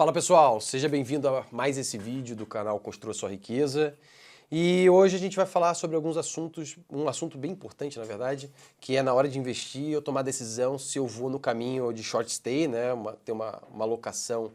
Fala pessoal, seja bem-vindo a mais esse vídeo do canal Construa Sua Riqueza. E hoje a gente vai falar sobre alguns assuntos, um assunto bem importante na verdade, que é na hora de investir eu tomar decisão se eu vou no caminho de short stay, né, ter uma alocação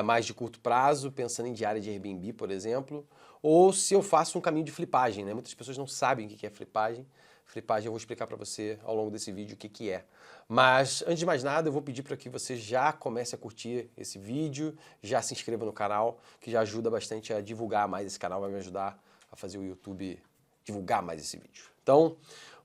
mais de curto prazo, pensando em diária de Airbnb, por exemplo, ou se eu faço um caminho de flipagem, né? Muitas pessoas não sabem o que é flipagem. Flipagem eu vou explicar para você ao longo desse vídeo o que é. Mas antes de mais nada eu vou pedir para que você já comece a curtir esse vídeo, já se inscreva no canal, que já ajuda bastante a divulgar mais esse canal, vai me ajudar a fazer o YouTube divulgar mais esse vídeo. Então,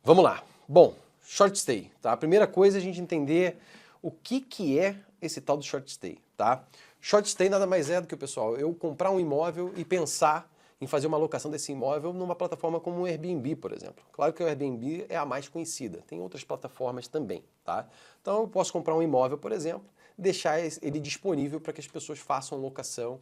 vamos lá. Bom, short stay, tá? A primeira coisa é a gente entender o que é esse tal do short stay, tá? Short stay nada mais é do que, pessoal, eu comprar um imóvel e pensar em fazer uma alocação desse imóvel numa plataforma como o Airbnb, por exemplo. Claro que o Airbnb é a mais conhecida, tem outras plataformas também, tá? Então eu posso comprar um imóvel, por exemplo, deixar ele disponível para que as pessoas façam locação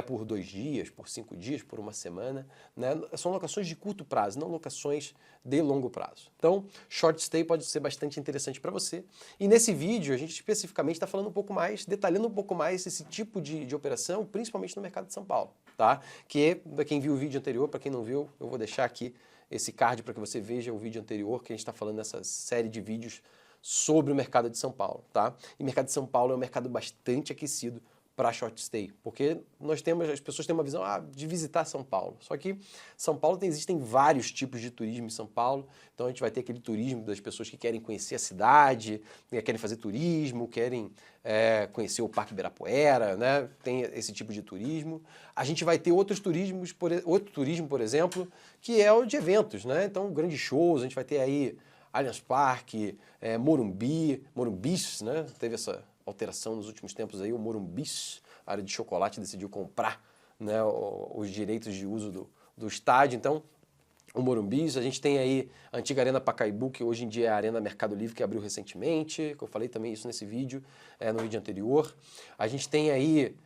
por 2 dias, por 5 dias, por uma semana, né? São locações de curto prazo, não locações de longo prazo. Então, short stay pode ser bastante interessante para você. E nesse vídeo, a gente especificamente está falando um pouco mais, detalhando um pouco mais esse tipo de operação, principalmente no mercado de São Paulo, tá? Que, para quem viu o vídeo anterior, para quem não viu, eu vou deixar aqui esse card para que você veja o vídeo anterior, que a gente está falando nessa série de vídeos sobre o mercado de São Paulo, tá? E o mercado de São Paulo é um mercado bastante aquecido para short stay, porque as pessoas têm uma visão de visitar São Paulo. Só que São Paulo existem vários tipos de turismo em São Paulo, então a gente vai ter aquele turismo das pessoas que querem conhecer a cidade, querem fazer turismo, querem conhecer o Parque Ibirapuera, né? Tem esse tipo de turismo. A gente vai ter outro turismo, por exemplo, que é o de eventos, né? Então, grandes shows, a gente vai ter aí Allianz Parque, Morumbis, né? Teve essa alteração nos últimos tempos aí, o Morumbis, a área de chocolate, decidiu comprar, né, os direitos de uso do estádio, então o Morumbis. A gente tem aí a antiga Arena Pacaembu, que hoje em dia é a Arena Mercado Livre, que abriu recentemente, que eu falei também isso nesse vídeo, no vídeo anterior. A gente tem aí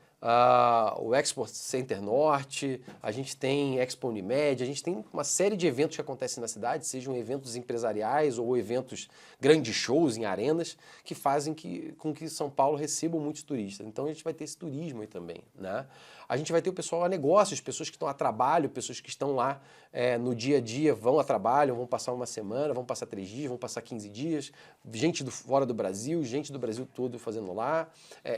o Expo Center Norte, a gente tem Expo Unimed, a gente tem uma série de eventos que acontecem na cidade, sejam eventos empresariais ou eventos, grandes shows em arenas, que fazem com que São Paulo receba muitos turistas. Então a gente vai ter esse turismo aí também, né? A gente vai ter o pessoal a negócios, pessoas que estão a trabalho, pessoas que estão lá no dia a dia, vão a trabalho, vão passar uma semana, vão passar 3 dias, vão passar 15 dias, gente fora do Brasil, gente do Brasil todo fazendo lá,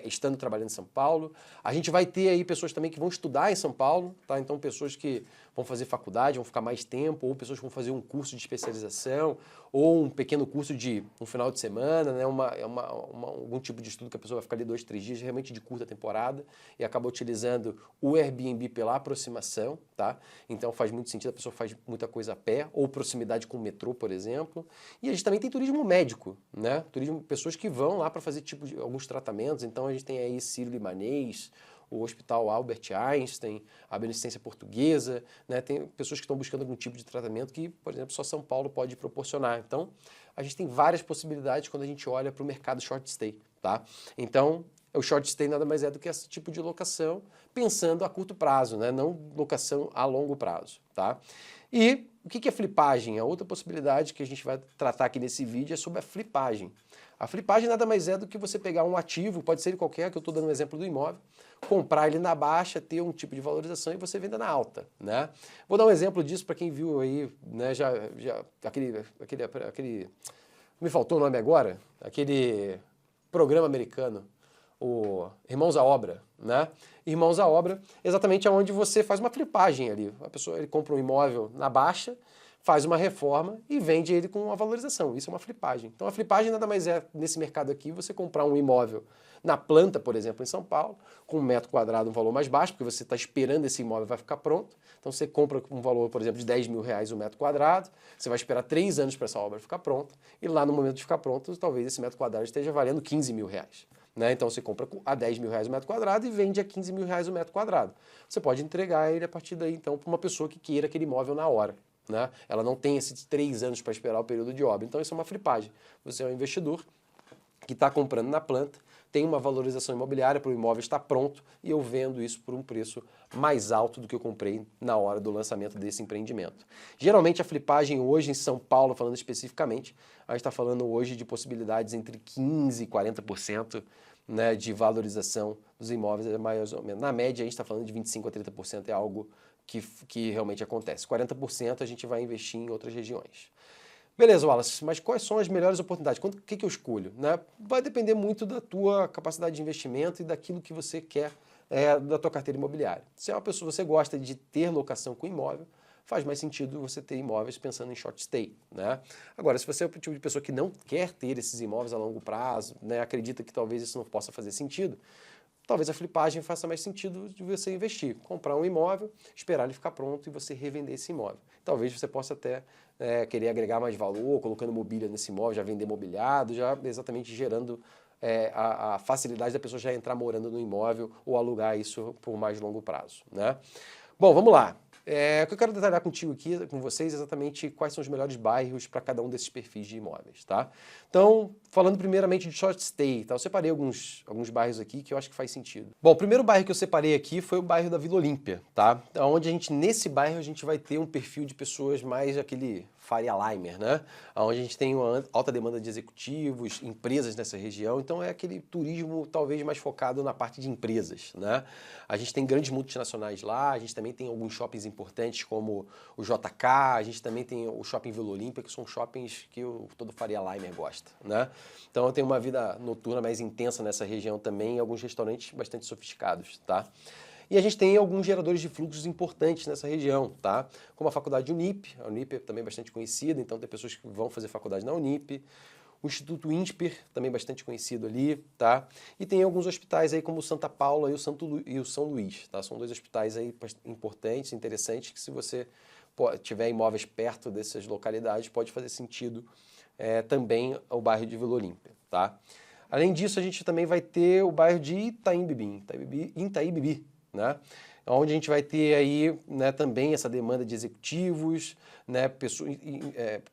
estando trabalhando em São Paulo. A gente vai ter aí pessoas também que vão estudar em São Paulo, tá? Então pessoas que vão fazer faculdade, vão ficar mais tempo, ou pessoas que vão fazer um curso de especialização, ou um pequeno curso de um final de semana, né? Algum tipo de estudo que a pessoa vai ficar ali 2, 3 dias, realmente de curta temporada, e acaba utilizando o Airbnb pela aproximação, tá? Então faz muito sentido, a pessoa faz muita coisa a pé, ou proximidade com o metrô, por exemplo. E a gente também tem turismo médico, né? Turismo, pessoas que vão lá para fazer alguns tratamentos. Então a gente tem aí Sírio-Libanês, o Hospital Albert Einstein, a Beneficência Portuguesa, né? Tem pessoas que estão buscando algum tipo de tratamento que, por exemplo, só São Paulo pode proporcionar. Então, a gente tem várias possibilidades quando a gente olha para o mercado short stay, tá? Então, o short stay nada mais é do que esse tipo de locação, pensando a curto prazo, né? Não locação a longo prazo, tá? E o que é flipagem? A outra possibilidade que a gente vai tratar aqui nesse vídeo é sobre a flipagem. A flipagem nada mais é do que você pegar um ativo, pode ser ele que eu estou dando um exemplo do imóvel, comprar ele na baixa, ter um tipo de valorização e você venda na alta, né? Vou dar um exemplo disso para quem viu aí, né, me faltou o nome agora, aquele programa americano, o Irmãos à Obra, né? Irmãos à Obra, exatamente onde você faz uma flipagem ali. A pessoa ele compra um imóvel na baixa, faz uma reforma e vende ele com uma valorização. Isso é uma flipagem. Então a flipagem nada mais é, nesse mercado aqui, você comprar um imóvel na planta, por exemplo, em São Paulo, com 1 metro quadrado um valor mais baixo, porque você está esperando esse imóvel vai ficar pronto. Então você compra um valor, por exemplo, de 10 mil reais o metro quadrado, você vai esperar 3 anos para essa obra ficar pronta, e lá no momento de ficar pronto, talvez esse metro quadrado esteja valendo 15 mil reais. Né? Então você compra a 10 mil reais o metro quadrado e vende a 15 mil reais o metro quadrado. Você pode entregar ele a partir daí, então, para uma pessoa que queira aquele imóvel na hora. Né? Ela não tem esses 3 anos para esperar o período de obra. Então isso é uma flipagem. Você é um investidor que está comprando na planta, tem uma valorização imobiliária para o imóvel estar pronto e eu vendo isso por um preço mais alto do que eu comprei na hora do lançamento desse empreendimento. Geralmente a flipagem hoje em São Paulo, falando especificamente, a gente está falando hoje de possibilidades entre 15% e 40% né, de valorização dos imóveis é mais ou menos. Na média, a gente está falando de 25% a 30% é algo que realmente acontece. 40% a gente vai investir em outras regiões. Beleza, Wallace, mas quais são as melhores oportunidades? O que eu escolho? Né? Vai depender muito da tua capacidade de investimento e daquilo que você quer da tua carteira imobiliária. Se é uma pessoa, você gosta de ter locação com imóvel, faz mais sentido você ter imóveis pensando em short stay, né? Agora, se você é o tipo de pessoa que não quer ter esses imóveis a longo prazo, né, acredita que talvez isso não possa fazer sentido, talvez a flipagem faça mais sentido de você investir, comprar um imóvel, esperar ele ficar pronto e você revender esse imóvel. Talvez você possa até querer agregar mais valor, colocando mobília nesse imóvel, já vender mobiliado, já exatamente gerando a facilidade da pessoa já entrar morando no imóvel ou alugar isso por mais longo prazo, né? Bom, vamos lá. O que eu quero detalhar contigo aqui, com vocês, é exatamente quais são os melhores bairros para cada um desses perfis de imóveis, tá? Então, falando primeiramente de short stay, tá? Eu separei alguns bairros aqui que eu acho que faz sentido. Bom, o primeiro bairro que eu separei aqui foi o bairro da Vila Olímpia, tá? Onde nesse bairro, a gente vai ter um perfil de pessoas mais aquele Faria Limer, né? Onde a gente tem uma alta demanda de executivos, empresas nessa região, então é aquele turismo talvez mais focado na parte de empresas, né? A gente tem grandes multinacionais lá, a gente também tem alguns shoppings importantes como o JK, a gente também tem o Shopping Vila Olímpia, que são shoppings que todo Faria Limer gosta, né? Então tem uma vida noturna mais intensa nessa região também, e alguns restaurantes bastante sofisticados, tá? E a gente tem alguns geradores de fluxos importantes nessa região, tá? Como a faculdade Unip, a Unip é também bastante conhecida, então tem pessoas que vão fazer faculdade na Unip. O Instituto INSPER, também bastante conhecido ali, tá? E tem alguns hospitais aí como o Santa Paula e o São Luís, tá? São dois hospitais aí importantes, interessantes, que se você tiver imóveis perto dessas localidades, pode fazer sentido também o bairro de Vila Olímpia, tá? Além disso, a gente também vai ter o bairro de Itaim-Bibi, né? Onde a gente vai ter aí, né, também essa demanda de executivos, né,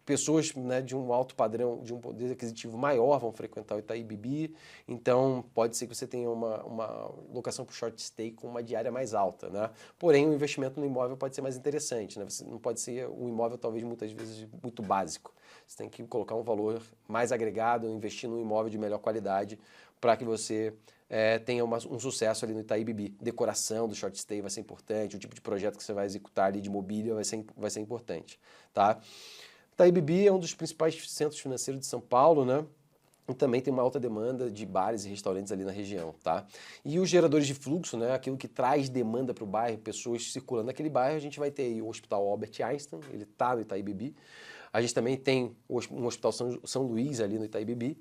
pessoas, né, de um alto padrão, de um poder aquisitivo maior vão frequentar o Itaim Bibi, então pode ser que você tenha uma locação por short stay com uma diária mais alta, né? Porém, o investimento no imóvel pode ser mais interessante, né? Você não pode ser um imóvel talvez muitas vezes muito básico. Você tem que colocar um valor mais agregado, investir num imóvel de melhor qualidade para que você tenha um sucesso ali no Itaim Bibi. Decoração do short stay vai ser importante, o tipo de projeto que você vai executar ali de mobília vai ser importante, tá? Itaim Bibi é um dos principais centros financeiros de São Paulo, né? E também tem uma alta demanda de bares e restaurantes ali na região, tá? E os geradores de fluxo, né? Aquilo que traz demanda para o bairro, pessoas circulando naquele bairro, a gente vai ter aí o Hospital Albert Einstein, ele está no Itaim Bibi. A gente também tem um Hospital São Luís ali no Itaim Bibi.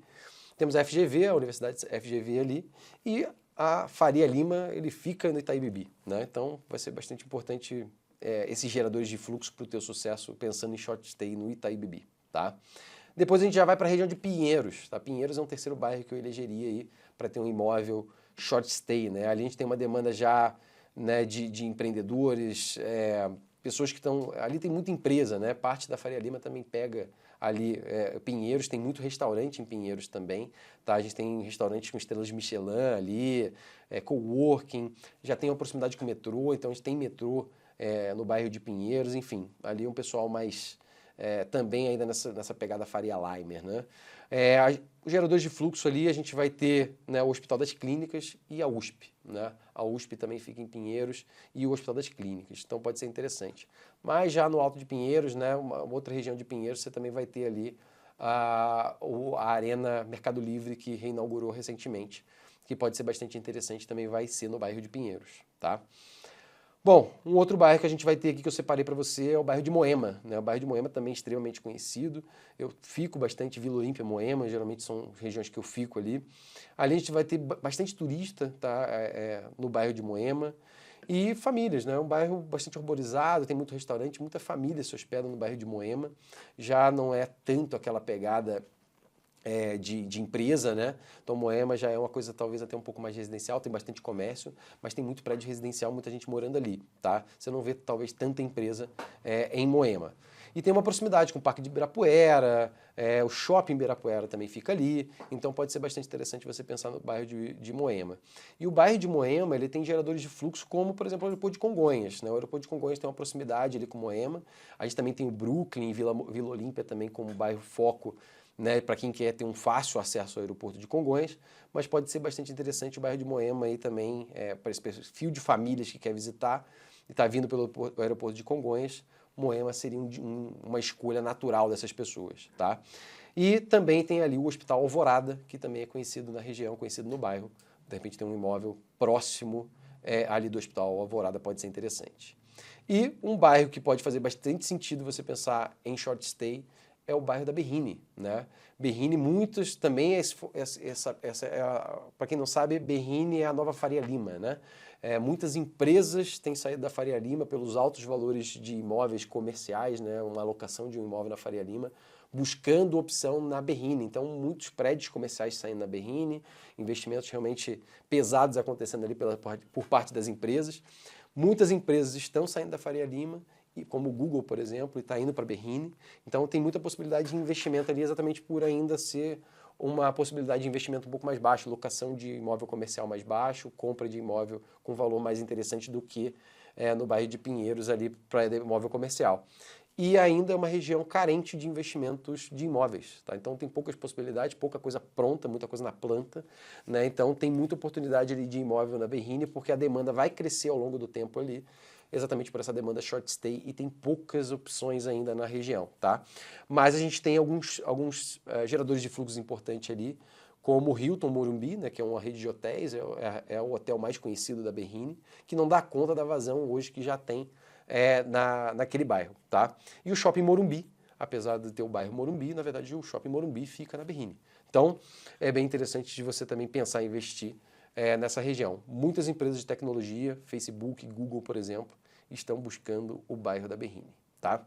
Temos a FGV, a Universidade FGV ali, e a Faria Lima, ele fica no Itaim Bibi, né? Então vai ser bastante importante esses geradores de fluxo para o teu sucesso, pensando em short stay no Itaim Bibi, tá? Depois a gente já vai para a região de Pinheiros, tá? Pinheiros é um terceiro bairro que eu elegeria aí para ter um imóvel short stay, né? Ali a gente tem uma demanda já, né, de empreendedores, pessoas que estão... Ali tem muita empresa, né? Parte da Faria Lima também pega ali Pinheiros, tem muito restaurante em Pinheiros também, tá? A gente tem restaurantes com estrelas Michelin ali, coworking, já tem uma proximidade com o metrô, então a gente tem metrô no bairro de Pinheiros, enfim, ali um pessoal mais... também ainda nessa pegada Faria Limer, né? Os geradores de fluxo ali, a gente vai ter, né, o Hospital das Clínicas e a USP, né? A USP também fica em Pinheiros e o Hospital das Clínicas, então pode ser interessante. Mas já no Alto de Pinheiros, né, uma outra região de Pinheiros, você também vai ter ali a Arena Mercado Livre, que reinaugurou recentemente, que pode ser bastante interessante, também vai ser no bairro de Pinheiros, tá? Bom, um outro bairro que a gente vai ter aqui que eu separei para você é o bairro de Moema, né? O bairro de Moema também é extremamente conhecido. Eu fico bastante Vila Olímpia, Moema, geralmente são regiões que eu fico ali. Ali a gente vai ter bastante turista, tá? No bairro de Moema. E famílias, né? Um bairro bastante arborizado, tem muito restaurante, muita família se hospeda no bairro de Moema. Já não é tanto aquela pegada de empresa, né? Então Moema já é uma coisa talvez até um pouco mais residencial, tem bastante comércio, mas tem muito prédio residencial, muita gente morando ali, tá? Você não vê talvez tanta empresa em Moema. E tem uma proximidade com o Parque de Ibirapuera, o Shopping Ibirapuera também fica ali, então pode ser bastante interessante você pensar no bairro de Moema. E o bairro de Moema, ele tem geradores de fluxo como, por exemplo, o aeroporto de Congonhas, né? O aeroporto de Congonhas tem uma proximidade ali com Moema, a gente também tem o Brooklyn, Vila Olímpia também como bairro foco, né, para quem quer ter um fácil acesso ao aeroporto de Congonhas, mas pode ser bastante interessante o bairro de Moema aí também, para esse perfil de famílias que quer visitar e está vindo pelo aeroporto de Congonhas, Moema seria uma escolha natural dessas pessoas, tá? E também tem ali o Hospital Alvorada, que também é conhecido na região, conhecido no bairro. De repente tem um imóvel próximo ali do Hospital Alvorada, pode ser interessante. E um bairro que pode fazer bastante sentido você pensar em short stay é o bairro da Berrini, né? Berrini, muitos também, para quem não sabe, Berrini é a nova Faria Lima, né? Muitas empresas têm saído da Faria Lima pelos altos valores de imóveis comerciais, né? Uma alocação de um imóvel na Faria Lima, buscando opção na Berrini. Então, muitos prédios comerciais saindo na Berrini, investimentos realmente pesados acontecendo ali por parte das empresas. Muitas empresas estão saindo da Faria Lima, como o Google, por exemplo, e está indo para a Berrini. Então, tem muita possibilidade de investimento ali, exatamente por ainda ser uma possibilidade de investimento um pouco mais baixo, locação de imóvel comercial mais baixo, compra de imóvel com valor mais interessante do que no bairro de Pinheiros ali para imóvel comercial. E ainda é uma região carente de investimentos de imóveis, tá? Então tem poucas possibilidades, pouca coisa pronta, muita coisa na planta, né? Então tem muita oportunidade ali de imóvel na Berrini, porque a demanda vai crescer ao longo do tempo ali, exatamente por essa demanda short stay, e tem poucas opções ainda na região, tá? Mas a gente tem alguns geradores de fluxos importantes ali, como o Hilton Morumbi, né, que é uma rede de hotéis, é o hotel mais conhecido da Berrini, que não dá conta da vazão hoje que já tem naquele bairro, tá? E o Shopping Morumbi, apesar de ter o bairro Morumbi, na verdade o Shopping Morumbi fica na Berrini. Então, é bem interessante de você também pensar em investir nessa região. Muitas empresas de tecnologia, Facebook, Google, por exemplo, estão buscando o bairro da Berrini, tá?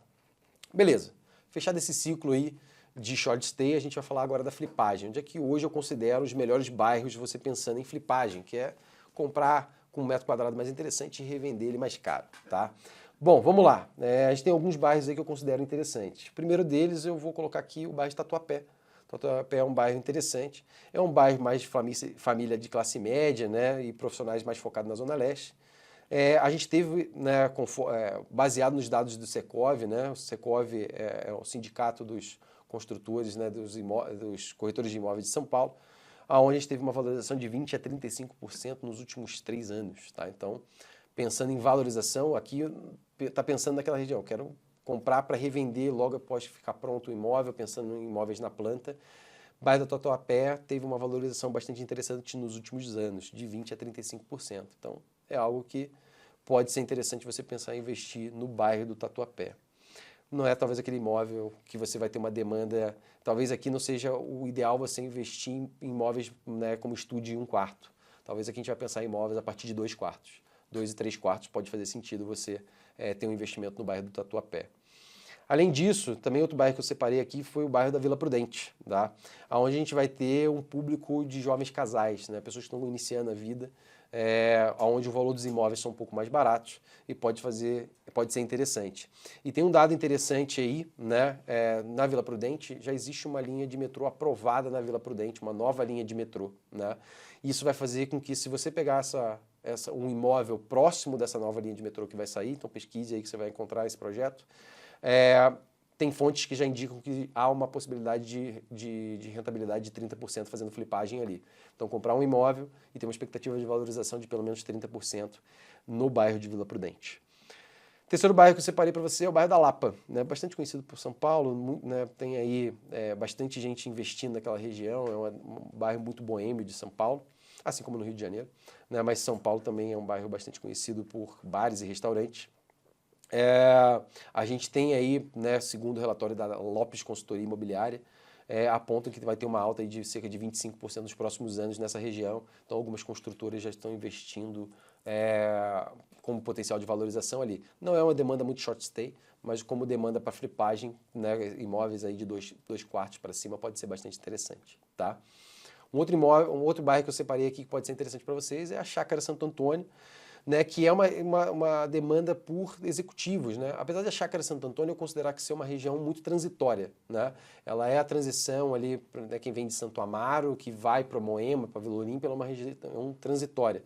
Beleza. Fechado esse ciclo aí de short stay, a gente vai falar agora da flipagem, onde é que hoje eu considero os melhores bairros você pensando em flipagem, que é comprar com um metro quadrado mais interessante e revender ele mais caro, tá? Bom, vamos lá. A gente tem alguns bairros aí que eu considero interessantes. O primeiro deles eu vou colocar aqui o bairro de Tatuapé. Tatuapé é um bairro interessante, é um bairro mais de família de classe média, né, e profissionais mais focados na Zona Leste. A gente teve, né, baseado nos dados do Secov, né, o Secov é o sindicato dos construtores, né, dos corretores de imóveis de São Paulo, onde a gente teve uma valorização de 20% a 35% nos últimos 3 anos. Tá? Então, pensando em valorização, aqui está pensando naquela região, quero comprar para revender logo após ficar pronto o imóvel, pensando em imóveis na planta. Bairro da Tatuapé teve uma valorização bastante interessante nos últimos anos, de 20% a 35%. Então, é algo que pode ser interessante você pensar em investir no bairro do Tatuapé. Não é talvez aquele imóvel que você vai ter uma demanda, talvez aqui não seja o ideal você investir em imóveis, né, como estúdio e 1 quarto. Talvez aqui a gente vai pensar em imóveis a partir de 2 quartos. 2 e 3 quartos pode fazer sentido você ter um investimento no bairro do Tatuapé. Além disso, também outro bairro que eu separei aqui foi o bairro da Vila Prudente, tá? Onde a gente vai ter um público de jovens casais, né? Pessoas que estão iniciando a vida, onde o valor dos imóveis são um pouco mais baratos e pode ser interessante. E tem um dado interessante aí, né? Na Vila Prudente já existe uma linha de metrô aprovada na Vila Prudente, uma nova linha de metrô, né? Isso vai fazer com que, se você pegar um imóvel próximo dessa nova linha de metrô que vai sair, então pesquise aí que você vai encontrar esse projeto, tem fontes que já indicam que há uma possibilidade de rentabilidade de 30% fazendo flipagem ali. Então, comprar um imóvel e ter uma expectativa de valorização de pelo menos 30% no bairro de Vila Prudente. Terceiro bairro que eu separei para você é o bairro da Lapa, né? Bastante conhecido por São Paulo, né? Tem aí bastante gente investindo naquela região, é um bairro muito boêmio de São Paulo, assim como no Rio de Janeiro, né? Mas São Paulo também é um bairro bastante conhecido por bares e restaurantes. A gente tem aí, né, segundo o relatório da Lopes Consultoria Imobiliária, apontam que vai ter uma alta aí de cerca de 25% nos próximos anos nessa região. Então, algumas construtoras já estão investindo como potencial de valorização ali. Não é uma demanda muito short stay, mas como demanda para flipagem, né, imóveis aí de 2 quartos para cima pode ser bastante interessante, tá? Um outro bairro que eu separei aqui que pode ser interessante para vocês é a Chácara Santo Antônio, né, que é uma demanda por executivos, né? Apesar de a Chácara Santo Antônio eu considerar que ser uma região muito transitória, né? Ela é a transição ali, né, quem vem de Santo Amaro, que vai para Moema, para Vila Olímpia, ela é uma região transitória.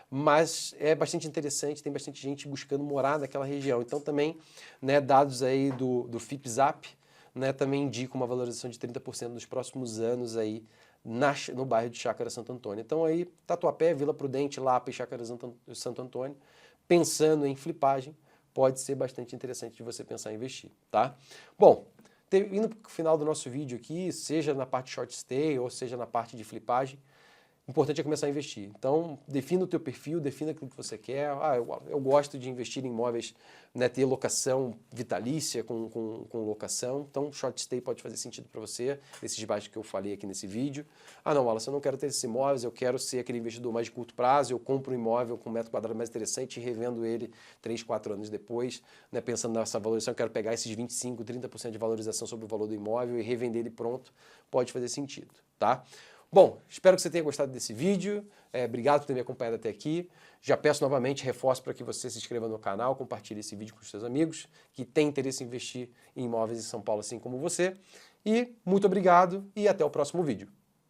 Mas é bastante interessante, tem bastante gente buscando morar naquela região. Então também, né, dados aí do FIPZAP, né, também indica uma valorização de 30% nos próximos anos aí no bairro de Chácara Santo Antônio. Então aí, Tatuapé, Vila Prudente, Lapa e Chácara Santo Antônio, pensando em flipagem, pode ser bastante interessante de você pensar em investir, tá? Bom, indo para o final do nosso vídeo aqui, seja na parte short stay ou seja na parte de flipagem, o importante é começar a investir. Então, defina o teu perfil, defina aquilo que você quer. Eu gosto de investir em imóveis, né, ter locação vitalícia com locação. Então, short stay pode fazer sentido para você, esses baixos que eu falei aqui nesse vídeo. Não, Wallace, eu não quero ter esses imóveis, eu quero ser aquele investidor mais de curto prazo, eu compro um imóvel com um metro quadrado mais interessante e revendo ele 3, 4 anos depois, né, pensando nessa valorização, eu quero pegar esses 25, 30% de valorização sobre o valor do imóvel e revender ele pronto, pode fazer sentido, tá? Bom, espero que você tenha gostado desse vídeo, obrigado por ter me acompanhado até aqui. Já peço novamente, reforço para que você se inscreva no canal, compartilhe esse vídeo com os seus amigos que têm interesse em investir em imóveis em São Paulo assim como você. E muito obrigado e até o próximo vídeo.